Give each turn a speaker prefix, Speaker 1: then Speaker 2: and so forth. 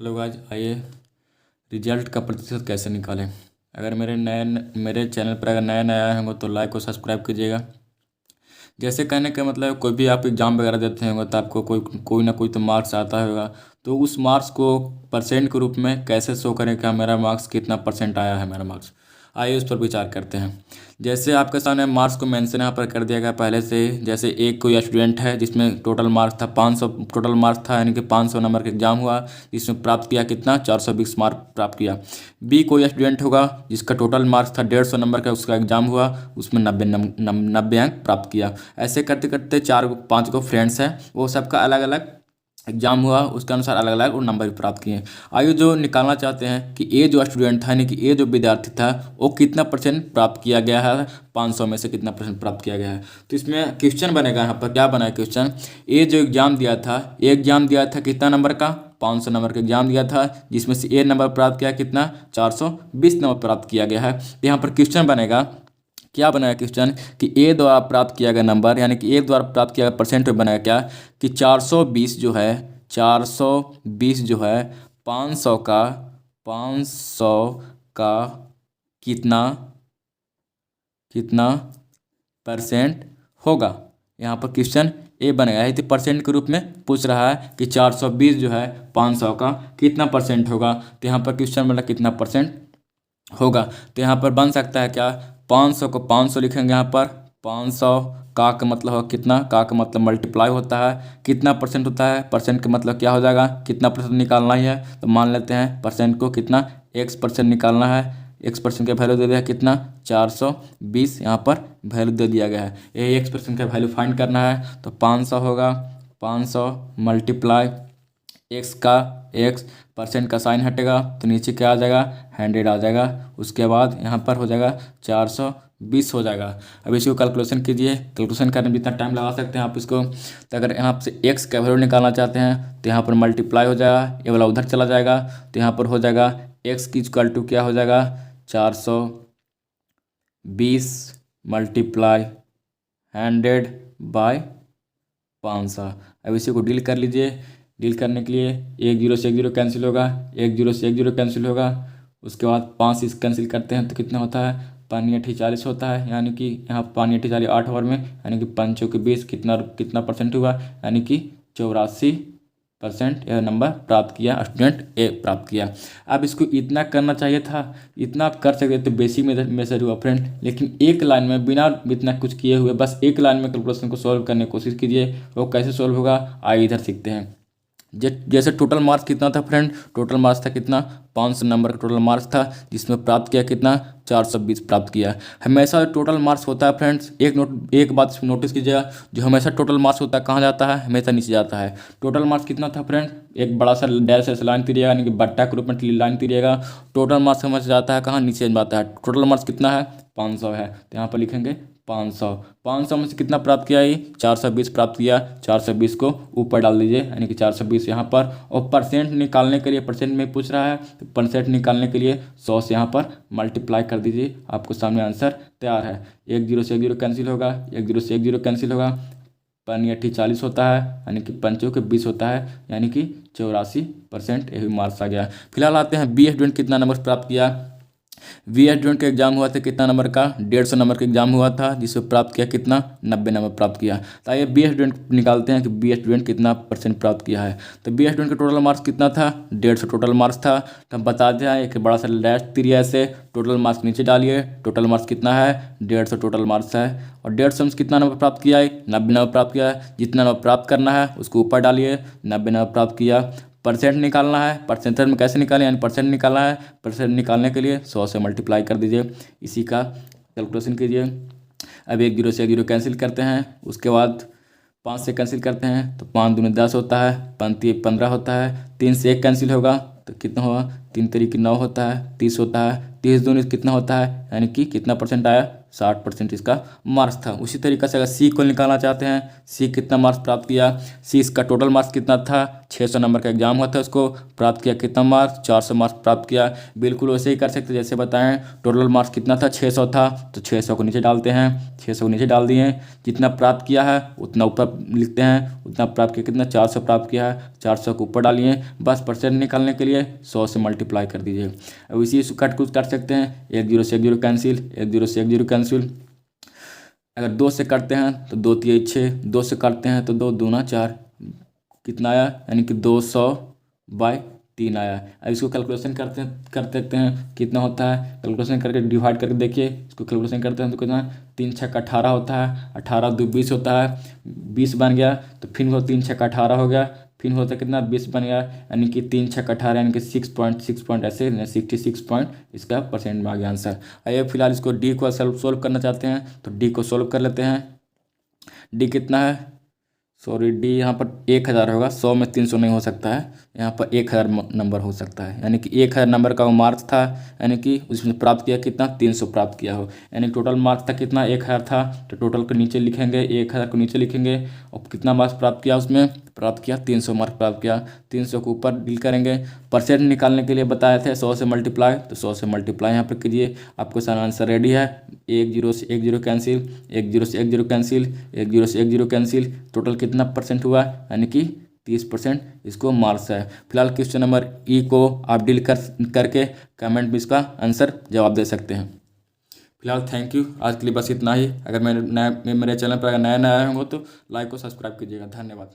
Speaker 1: लोग आज आइए रिजल्ट का प्रतिशत कैसे निकालें। अगर मेरे चैनल पर अगर नया नया होंगे तो लाइक और सब्सक्राइब कीजिएगा। जैसे कहने का मतलब कोई भी आप एग्ज़ाम वगैरह देते होंगे तो आपको कोई ना कोई तो मार्क्स आता होगा। तो उस मार्क्स को परसेंट के रूप में कैसे शो करें कि मेरा मार्क्स कितना परसेंट आया है मेरा मार्क्स। आइए उस पर विचार करते हैं। जैसे आपके सामने मार्क्स को मेंशन यहाँ पर कर दिया गया पहले से ही। जैसे एक कोई स्टूडेंट है जिसमें टोटल मार्क्स था 500, टोटल मार्क्स था यानी कि 500 नंबर का एग्जाम हुआ, जिसमें प्राप्त किया कितना 420 मार्क प्राप्त किया। बी कोई स्टूडेंट होगा जिसका टोटल मार्क्स था 150 नंबर का, उसका एग्जाम हुआ, उसमें 90 अंक प्राप्त किया। ऐसे करते करते 4-5 को फ्रेंड्स हैं, वो सबका अलग अलग एग्जाम हुआ, उसके अनुसार अलग अलग और नंबर भी प्राप्त किए। आइए जो निकालना चाहते हैं कि ए जो स्टूडेंट था यानी कि ए जो विद्यार्थी था वो कितना परसेंट प्राप्त किया गया है, 500 में से कितना परसेंट प्राप्त किया गया है। तो इसमें क्वेश्चन बनेगा, यहाँ पर क्या बना है क्वेश्चन, ए जो एग्जाम दिया था, ए एग्जाम दिया था कितना नंबर का, 500 नंबर का एग्जाम दिया था, जिसमें से ए नंबर प्राप्त किया कितना 420 नंबर प्राप्त किया गया है। तो यहाँ पर क्वेश्चन बनेगा, क्या बनाया क्वेश्चन कि ए द्वारा प्राप्त किया गया नंबर यानी कि ए द्वारा प्राप्त किया गया परसेंट में बनाया क्या कि 420 जो है 420 जो है 500 का कितना कितना परसेंट होगा। यहाँ पर क्वेश्चन ए बनेगा, यदि परसेंट के रूप में पूछ रहा है कि 420 जो है 500 का कितना परसेंट होगा। तो यहाँ पर क्वेश्चन बना कितना परसेंट होगा। तो यहाँ पर बन सकता है क्या, 500 को 500 लिखेंगे, यहाँ पर 500 का मतलब हो कितना, का मतलब मल्टीप्लाई होता है, कितना परसेंट होता है, परसेंट का मतलब क्या हो जाएगा, कितना परसेंट निकालना ही है। तो मान लेते हैं परसेंट को कितना x% निकालना है, x% का वैल्यू दे दिया कितना 420, यहाँ पर वैल्यू दे दिया गया है, यही x% का वैल्यू फाइंड करना है। तो 500 होगा, 500 मल्टीप्लाई एक्स का एक्स, परसेंट का साइन हटेगा तो नीचे क्या आ जाएगा 100 आ जाएगा। उसके बाद यहाँ पर हो जाएगा 420 हो जाएगा। अब इसको कैलकुलेशन कीजिए, कैलकुलेशन करने में जितना टाइम लगा सकते हैं आप इसको। तो अगर यहाँ से एक्स का वैल्यू निकालना चाहते हैं तो यहाँ पर मल्टीप्लाई हो जाएगा, ये वाला उधर चला जाएगा, तो यहाँ पर हो जाएगा एक्स की इक्वल टू क्या हो जाएगा 420 मल्टीप्लाई 100/500। अब इसी को डील कर लीजिए। डील करने के लिए 1 0 से 1 0 कैंसिल होगा, 1 0 से 1 0 कैंसिल होगा। उसके बाद 5 इस कैंसिल करते हैं तो कितना होता है 5 8 40 होता है, यानी कि यहाँ 5 8 40 8 ओवर में, यानी कि 5 के 20 कितना परसेंट हुआ, यानी कि 84% यह नंबर प्राप्त किया, स्टूडेंट ए प्राप्त किया। अब इसको इतना करना चाहिए था, इतना आप कर सकते तो बेसिक मेथड हुआ फ्रेंड, लेकिन एक लाइन में बिना इतना कुछ किए हुए बस एक लाइन में कैलकुलेशन को सॉल्व करने की कोशिश कीजिए। वो कैसे सॉल्व होगा आइए इधर सीखते हैं। जैसे टोटल मार्क्स कितना था फ्रेंड, टोटल मार्क्स था कितना 500 नंबर का टोटल मार्क्स था, जिसमें प्राप्त किया कितना 420 प्राप्त किया। हमेशा टोटल मार्क्स होता है फ्रेंड्स, एक बात नोटिस कीजिएगा, जो हमेशा टोटल मार्क्स होता है कहाँ जाता है, हमेशा नीचे जाता है। टोटल मार्क्स कितना था फ्रेंड, एक बड़ा सा डैश ऐसे लाइन तीरिएगा, यानी कि बट्टा के रूप में लाइन तीरिएगा। टोटल मार्क्स हमेशा जाता है कहाँ, नीचे जाता है। टोटल मार्क्स कितना है 500 है, तो यहाँ पर लिखेंगे 500 में से कितना प्राप्त किया, ये 420 प्राप्त किया। 420 को ऊपर डाल दीजिए, यानी कि 420 यहाँ पर। और परसेंट निकालने के लिए, परसेंट में पूछ रहा है तो परसेंट निकालने के लिए 100 से यहाँ पर मल्टीप्लाई कर दीजिए, आपको सामने आंसर तैयार है। 1 0 से 1 0 कैंसिल होगा, 1 0 से 1 0 कैंसिल होगा, 5 8 40 होता है, यानी कि 5 के 20 होता है, यानी कि 84% यही मार्क्स आ गया। फिलहाल आते हैं बी स्टूडेंट कितना नंबर प्राप्त किया। वी स्टूडेंट का एग्जाम हुआ था कितना नंबर का, 150 नंबर का एग्जाम हुआ था, जिससे प्राप्त किया कितना 90 नंबर प्राप्त किया। तो आइए बी स्टूडेंट निकालते हैं कि बी स्टूडेंट कितना परसेंट प्राप्त किया है। तो बी स्टूडेंट का टोटल मार्क्स कितना था 150 टोटल मार्क्स था। तो हम बता दें एक बड़ा सा डैश तिरिया से टोटल मार्क्स नीचे डालिए, टोटल मार्क्स कितना है 150 टोटल मार्क्स है, और 150 में कितना नंबर प्राप्त किया है 90 नंबर प्राप्त किया है। जितना नंबर प्राप्त करना है उसको ऊपर डालिए, 90 नंबर प्राप्त किया। परसेंट निकालना है, परसेंटेज में कैसे निकालें, यानी परसेंट निकालना है, परसेंट निकालने के लिए 100 से मल्टीप्लाई कर दीजिए, इसी का कैलकुलेशन कीजिए। अब 1 0 से 1 0 कैंसिल करते हैं, उसके बाद 5 से कैंसिल करते हैं तो 5 दूनी 10 होता है, 5 3 15 होता है, 3 से 1 कैंसिल होगा तो कितना होगा 3 3 9 होता है, 30 होता है, 30 दूनी कितना होता है, यानी कि कितना परसेंट आया 60% इसका मार्क्स था। उसी तरीके से अगर सी को निकालना चाहते हैं, सी कितना मार्क्स प्राप्त किया, सी इसका टोटल मार्क्स कितना था 600 नंबर का एग्जाम हुआ था, उसको प्राप्त किया कितना मार्क्स 400 मार्क्स प्राप्त किया। बिल्कुल वैसे ही कर सकते जैसे बताएं, टोटल मार्क्स कितना था 600 था, तो 600 को नीचे डालते हैं, 600 को नीचे डाल दिए, जितना प्राप्त किया है उतना ऊपर लिखते हैं, उतना प्राप्त किया कितना 400 प्राप्त किया है, 400 को ऊपर डालिए, बस परसेंट निकालने के लिए 100 से मल्टीप्लाई कर दीजिए। अब इसी कट कुछ कर सकते हैं, 1 0 से 1 0 कैंसिल, 1 0 से 1 0 कैंसिल। अगर 2 से करते हैं तो 2 3 6, 2 से करते हैं तो 2 दूना 4, कितना आया, यानी कि 200/3 आया। अब इसको कैलकुलेशन कर देखते हैं कितना होता है। कैलकुलेशन करके डिवाइड करके देखिए, इसको कैलकुलेशन करते हैं तो कितना, 3 6 18 होता है, 18 2 20 होता है, 20 बन गया। तो फिर वो 3 6 18 हो गया, फिर होता है कितना, 20 बन गया, यानी कि 3 6 18, यानी कि 6 ऐसे 66 पॉइंट इसका परसेंट में आ गया आंसर। आइए फिलहाल इसको डी को सोल्व करना चाहते हैं तो डी को सोल्व कर लेते हैं। डी कितना है, सॉरी डी यहाँ पर 1000 होगा, 100 में 300 नहीं हो सकता है, यहाँ पर 1000 नंबर हो सकता है, यानी कि 1000 नंबर का वो मार्क्स था, यानी कि उसमें प्राप्त किया कितना, 300 प्राप्त किया हो, यानी टोटल मार्क्स था कितना, 1000 था। तो टोटल को नीचे लिखेंगे, 1000 को नीचे लिखेंगे और कितना मार्क्स प्राप्त किया, उसमें प्राप्त किया 300 मार्क्स प्राप्त किया। 300 को ऊपर डील करेंगे, परसेंट निकालने के लिए बताए थे 100 से मल्टीप्लाई, तो 100 से मल्टीप्लाई यहाँ पर कीजिए, आपको सारा आंसर रेडी है। 1 0 से 1 0 कैंसिल, 1 0 से 1 0 कैंसिल, 1 0 से 1 0 कैंसिल, टोटल कितना परसेंट हुआ, यानी कि 30% इसको मार्क्स है। फिलहाल क्वेश्चन नंबर ई को आप डील करके कमेंट में इसका आंसर जवाब दे सकते हैं। फिलहाल थैंक यू, आज के लिए बस इतना ही। अगर मेरे चैनल पर अगर नया आए होंगे तो लाइक को सब्सक्राइब कीजिएगा। धन्यवाद।